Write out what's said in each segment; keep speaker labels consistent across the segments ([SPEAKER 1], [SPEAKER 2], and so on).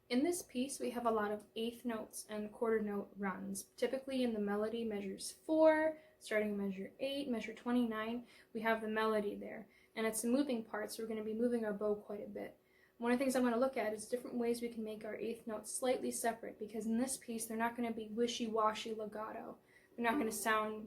[SPEAKER 1] In this piece, we have a lot of eighth notes and quarter note runs. Typically in the melody, measures 4, starting measure 8, measure 29, we have the melody there. And it's a moving part, so we're going to be moving our bow quite a bit. One of the things I'm going to look at is different ways we can make our eighth notes slightly separate, because in this piece, they're not going to be wishy-washy legato. They're not going to sound...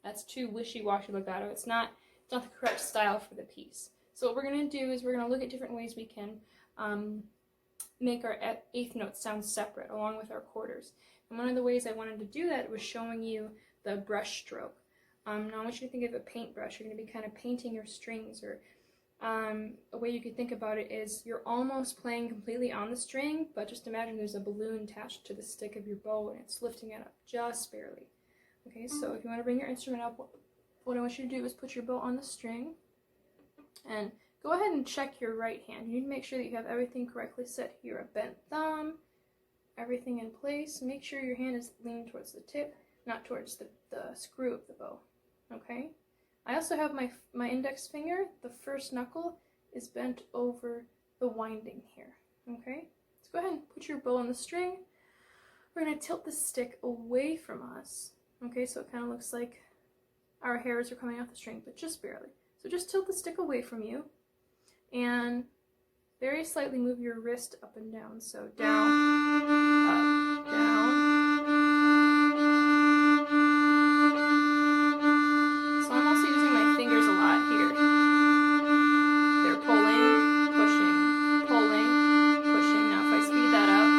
[SPEAKER 1] That's too wishy-washy legato. It's not the correct style for the piece. So what we're going to do is we're going to look at different ways we can make our eighth notes sound separate along with our quarters. And one of the ways I wanted to do that was showing you the brush stroke. Now I want you to think of a paintbrush. You're going to be kind of painting your strings, or a way you could think about it is you're almost playing completely on the string, but just imagine there's a balloon attached to the stick of your bow and it's lifting it up just barely. Okay, so if you want to bring your instrument up, what I want you to do is put your bow on the string and go ahead and check your right hand. You need to make sure that you have everything correctly set here. A bent thumb, everything in place. Make sure your hand is leaning towards the tip, not towards the screw of the bow. Okay? I also have my index finger, the first knuckle, is bent over the winding here. Okay? So go ahead and put your bow on the string. We're going to tilt the stick away from us. Okay, so it kind of looks like our hairs are coming off the string, but just barely. So just tilt the stick away from you and very slightly move your wrist up and down. So down, up, down. So I'm also using my fingers a lot here. They're pulling, pushing, pushing. Now if I speed that up,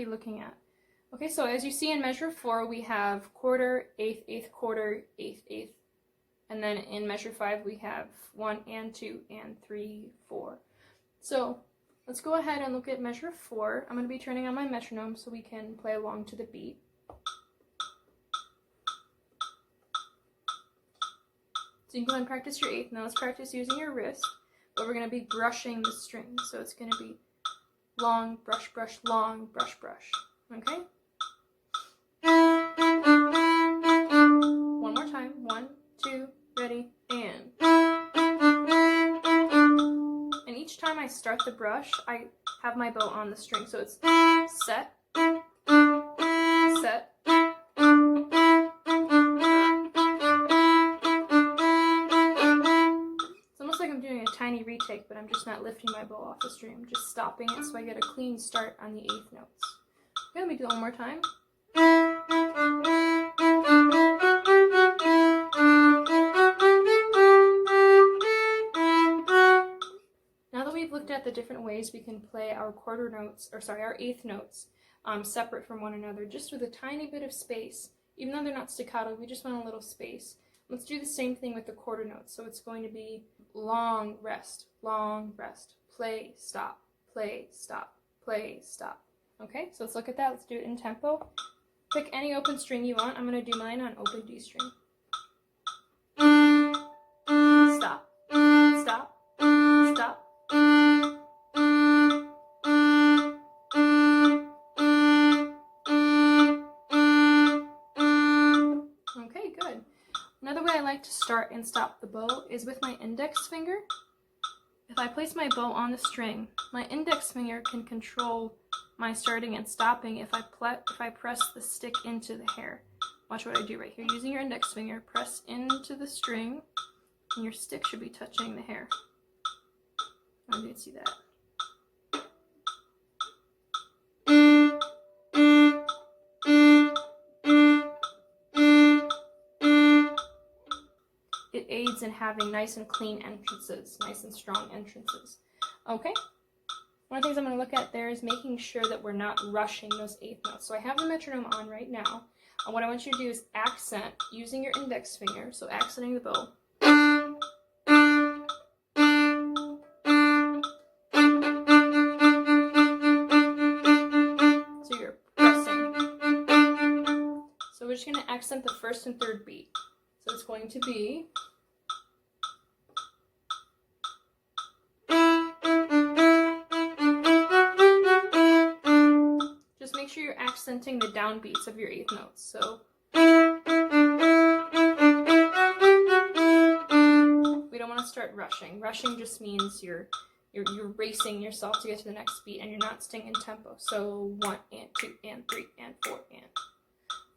[SPEAKER 1] looking at. Okay, so as you see in measure 4, we have quarter, eighth, eighth, quarter, eighth, eighth. And then in measure 5, we have 1 and 2 and 3, 4. So let's go ahead and look at measure 4. I'm going to be turning on my metronome so we can play along to the beat. So you can go ahead and practice your eighth. Now let's practice using your wrist, but we're going to be brushing the string. So it's going to be long, brush, brush, long, brush, brush. Okay? One more time. 1, 2, ready, and. And each time I start the brush, I have my bow on the string. So it's set, set. Tiny retake, but I'm just not lifting my bow off the string. I'm just stopping it so I get a clean start on the eighth notes. Okay, let me do it one more time. Now that we've looked at the different ways we can play our quarter notes, or sorry, our eighth notes separate from one another, just with a tiny bit of space. Even though they're not staccato, we just want a little space. Let's do the same thing with the quarter notes. So it's going to be long, rest, play, stop, play, stop, play, stop. Okay, so let's look at that. Let's do it in tempo. Pick any open string you want. I'm going to do mine on open D string. Stop, stop, stop. Okay, good. Another way I like to start and stop the bow is with my index finger. If I place my bow on the string, my index finger can control my starting and stopping if I press the stick into the hair. Watch what I do right here. Using your index finger, press into the string, and your stick should be touching the hair. I didn't see that. It aids in having nice and clean entrances, nice and strong entrances. Okay? One of the things I'm going to look at there is making sure that we're not rushing those eighth notes. So I have the metronome on right now. And what I want you to do is accent using your index finger, so accenting the bow. So you're pressing. So we're just going to accent the first and third beat. So it's going to be just make sure you're accenting the downbeats of your eighth notes. So we don't want to start rushing. Rushing just means you're racing yourself to get to the next beat and you're not staying in tempo. So 1 and 2 and 3 and 4 and.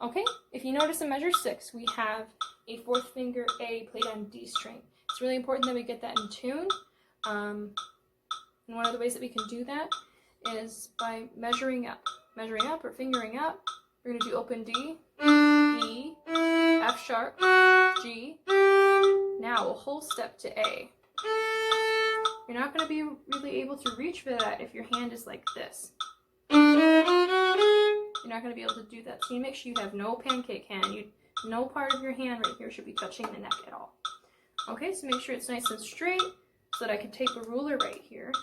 [SPEAKER 1] Okay, if you notice in measure 6, we have a fourth finger A played on D string. It's really important that we get that in tune. And one of the ways that we can do that is by measuring up. Measuring up or fingering up, we're going to do open D, E, F sharp, G. Now a whole step to A. You're not going to be really able to reach for that if your hand is like this. You're not going to be able to do that. So you make sure you have no pancake hand. No part of your hand right here should be touching the neck at all. Okay, so make sure it's nice and straight so that I can tape a ruler right here.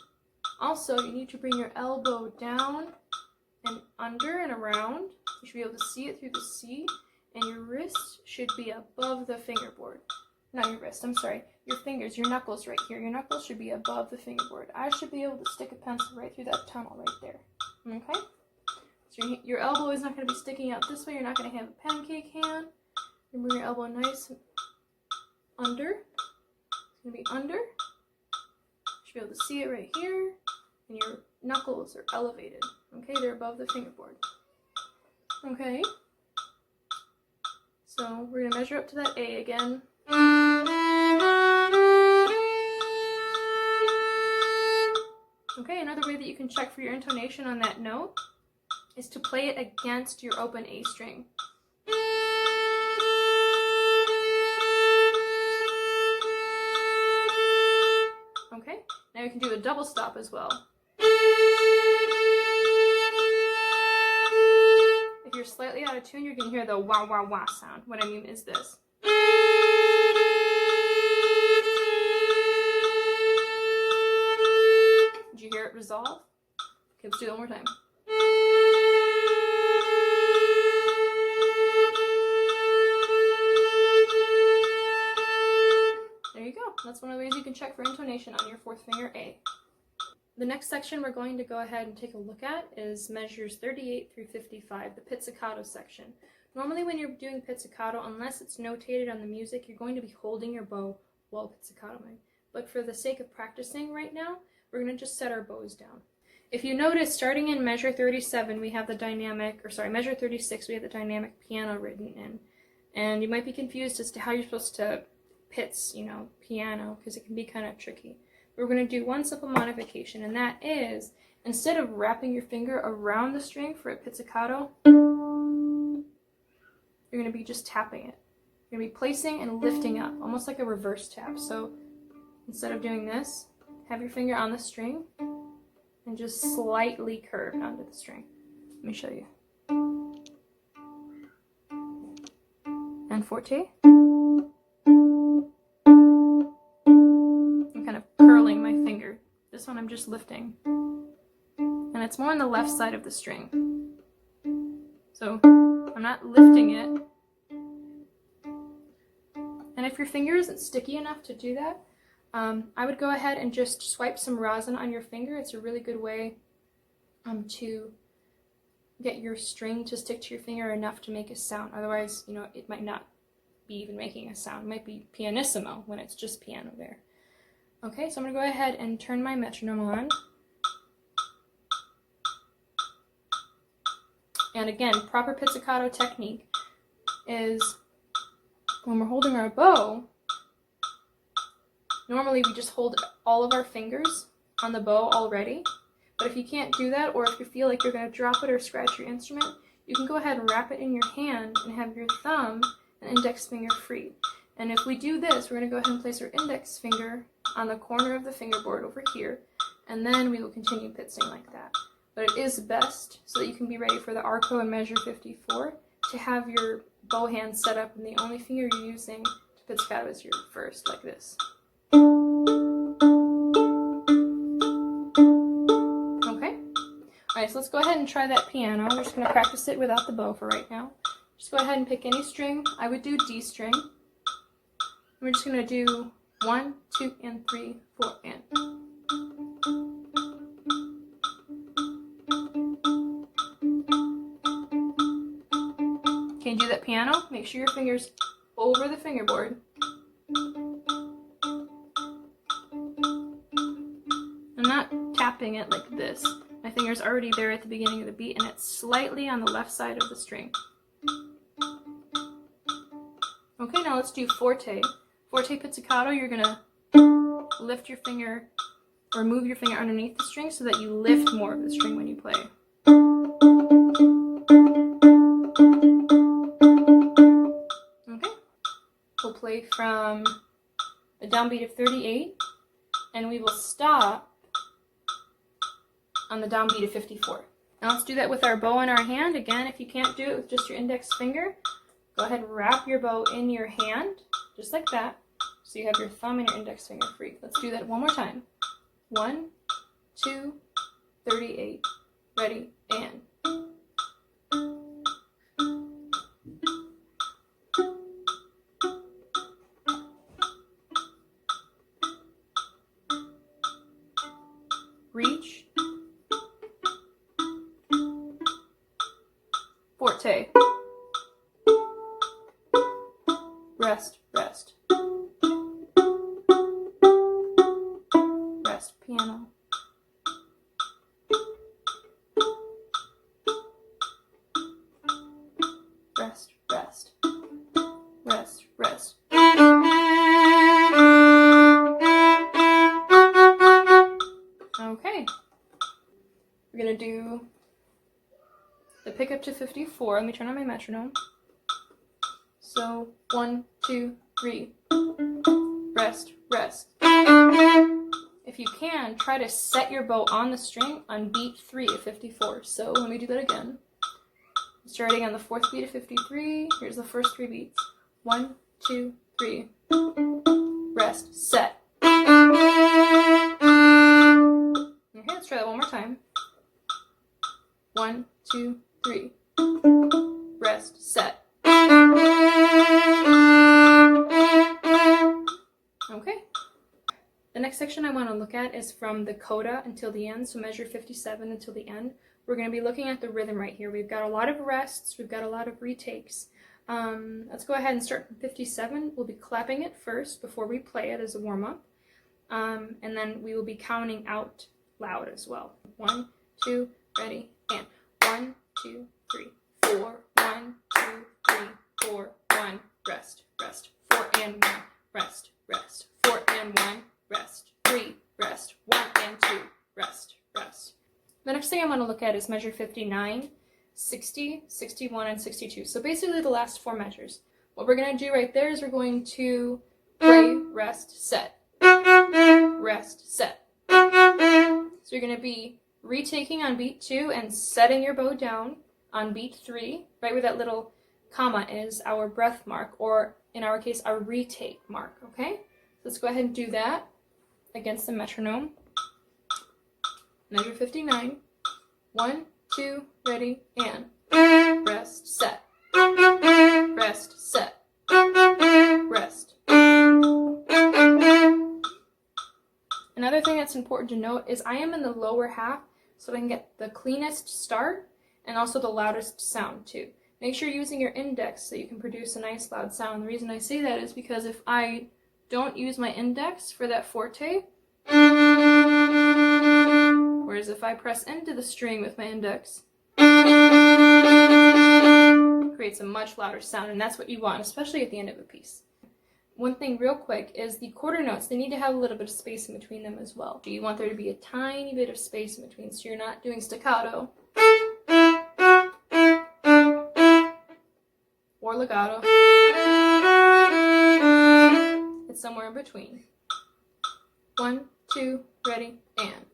[SPEAKER 1] Also, you need to bring your elbow down and under and around. You should be able to see it through the C, and your wrist should be above the fingerboard. Not your wrist, I'm sorry. Your fingers, your knuckles right here. Your knuckles should be above the fingerboard. I should be able to stick a pencil right through that tunnel right there. Okay? So your elbow is not going to be sticking out this way. You're not going to have a pancake hand. You bring your elbow nice and under. It's going to be under. You should be able to see it right here. And your knuckles are elevated. Okay, they're above the fingerboard. Okay. So we're going to measure up to that A again. Okay, another way that you can check for your intonation on that note is to play it against your open A string. Okay, now you can do a double stop as well. If you're slightly out of tune, you're going to hear the wah wah wah sound. What I mean is this. Did you hear it resolve? Okay, let's do it one more time. There you go. That's one of the ways you can check for intonation on your fourth finger A. The next section we're going to go ahead and take a look at is measures 38 through 55, the pizzicato section. Normally when you're doing pizzicato, unless it's notated on the music, you're going to be holding your bow while pizzicatoing. But for the sake of practicing right now, we're going to just set our bows down. If you notice, starting in measure 37, we have the dynamic, measure 36, we have the dynamic piano written in. And you might be confused as to how you're supposed to pitch, piano, because it can be kind of tricky. We're going to do one simple modification, and that is, instead of wrapping your finger around the string for a pizzicato, you're going to be just tapping it. You're going to be placing and lifting up, almost like a reverse tap. So instead of doing this, have your finger on the string and just slightly curve onto the string. Let me show you. And forte. This one I'm just lifting, and it's more on the left side of the string, so I'm not lifting it. And if your finger isn't sticky enough to do that, I would go ahead and just swipe some rosin on your finger. It's a really good way to get your string to stick to your finger enough to make a sound. Otherwise, it might not be even making a sound. It might be pianissimo when it's just piano there. Okay, so I'm going to go ahead and turn my metronome on. And again, proper pizzicato technique is when we're holding our bow, normally we just hold all of our fingers on the bow already. But if you can't do that, or if you feel like you're going to drop it or scratch your instrument, you can go ahead and wrap it in your hand and have your thumb and index finger free. And if we do this, we're going to go ahead and place our index finger on the corner of the fingerboard over here, and then we will continue pitzing like that. But it is best, so that you can be ready for the arco in measure 54, to have your bow hand set up and the only finger you're using to pizzicato is your first, like this. Okay? Alright, so let's go ahead and try that piano. We're just going to practice it without the bow for right now. Just go ahead and pick any string. I would do D string. We're just going to do 1, 2, and 3, 4, and. Can you do that piano? Make sure your finger's over the fingerboard. I'm not tapping it like this. My finger's already there at the beginning of the beat, and it's slightly on the left side of the string. Okay, now let's do forte. Forte pizzicato, you're gonna lift your finger or move your finger underneath the string so that you lift more of the string when you play. Okay, we'll play from a downbeat of 38, and we will stop on the downbeat of 54. Now let's do that with our bow in our hand. Again, if you can't do it with just your index finger, go ahead and wrap your bow in your hand, just like that, so you have your thumb and your index finger free. Let's do that one more time. 1, 2, 38, ready, and. Reach. Forte. Rest, rest. Rest, piano. Rest, rest. Rest, rest. Okay. We're going to do the pickup to 54. Let me turn on my metronome. So 1, 2, 3. Rest, rest. If you can, try to set your bow on the string on beat 3 of 54. So let me do that again. Starting on the 4th beat of 53. Here's the first 3 beats. 1, 2, 3. Rest, set. Okay, let's try that one more time. 1, 2, 3. Rest, set. Okay. The next section I want to look at is from the coda until the end, so measure 57 until the end. We're going to be looking at the rhythm right here. We've got a lot of rests, we've got a lot of retakes. Let's go ahead and start from 57. We'll be clapping it first before we play it as a warm-up, and then we will be counting out loud as well. 1, 2, ready, and 1, 2, 3, 4, 1, 2, 3, 4, 1, rest, rest, 4 and 1, rest, rest, 4 and 1, rest, 3, rest, 1 and 2, rest, rest. The next thing I want to look at is measure 59, 60, 61, and 62. So basically the last 4 measures. What we're going to do right there is we're going to play, rest, set, rest, set. So you're going to be retaking on beat 2 and setting your bow down on beat 3, right where that little comma is, our breath mark, or in our case, our retake mark, okay? So let's go ahead and do that against the metronome. Measure 59. 1, 2, ready, and rest, set, rest, set, rest. Another thing that's important to note is I am in the lower half so I can get the cleanest start and also the loudest sound too. Make sure you're using your index so you can produce a nice loud sound. The reason I say that is because if I don't use my index for that forte, whereas if I press into the string with my index, it creates a much louder sound, and that's what you want, especially at the end of a piece. One thing real quick is the quarter notes, they need to have a little bit of space in between them as well. You want there to be a tiny bit of space in between so you're not doing staccato or legato. It's somewhere in between. 1, 2, ready, and.